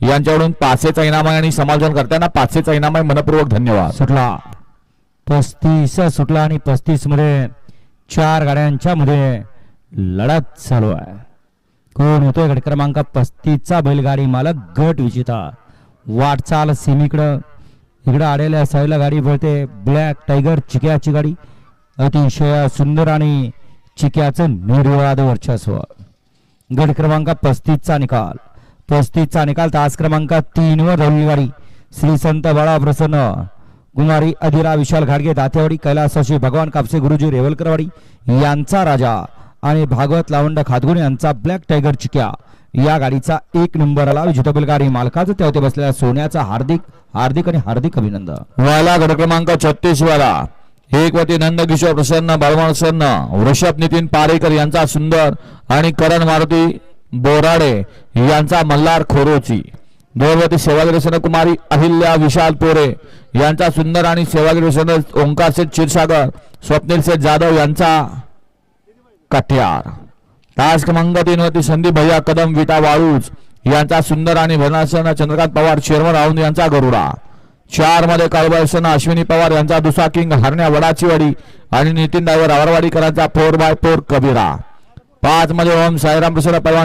यांच्याकडून 500चा इनाम आहे आणि समालोचन करताना 500चा इनाम आहे. मनपूर्वक धन्यवाद. सुटला 35 सुटला आणि 35 मध्ये 4 गाड्यांच्या मध्ये लढत चालू आहे. कोण होतोय गट क्रमांक 35चा बैलगाडी मालक गट विजेता. वाटचाल सीमेकडं इकडं आलेल्या साईडला गाडी पळते. ब्लॅक टायगर चिक्याची गाडी अतिशय सुंदर आणि चिक्याचं निर्वाद वर्चस्व. गट क्रमांक 35चा निकाल 35चा निकाल तास क्रमांक 3 वर रवली गाडी श्री संत बाळा प्रसन्न कुमारी अधिरा विशाल घाडगे दातेवाडी कैलासाशी भगवान कापसे गुरुजी रेवलकरवाडी यांचा राजा आणि भागवत लावंड खातगुण यांचा ब्लॅक टायगर चिक्या या गाडीचा 1 नंबरला विजेता बैलगाडी मालकाचं तेवते बसलेल्या सोन्याचा हार्दिक हार्दिक आणि हार्दिक अभिनंदन. वाला गट क्रमांक 36 वाला एक वती नंदकिशोर प्रसन्न बाळमाळ प्रसन्न वृषभ नितीन पारेकर यांचा सुंदर आणि करण मारुती बोराडे यांचा मल्हार खोरोची. दोनवती सेवागिरी प्रसन्न कुमारी अहिल्या विशाल पोरे यांचा सुंदर आणि सेवागिरी प्रसन्न ओंकार शेठ क्षीरसागर स्वप्नील शेठ जाधव यांचा कट्यार. तास क्रमांक 3 वती संदीप भैया कदम विटा वाळूज यांचा सुंदर आणि भरणासन चंद्रकांत पवार शेरवन राऊंड यांचा गरुडा. 4 मध्ये काळबासन अश्विनी पवार यांचा दुसरा किंग हरण्या वडाचीवाडी आणि नितीन डायव्हर आवरवाडीकरांचा 4x4 कबीरा. 5 मध्ये ओम साईराम प्रसन्न पवार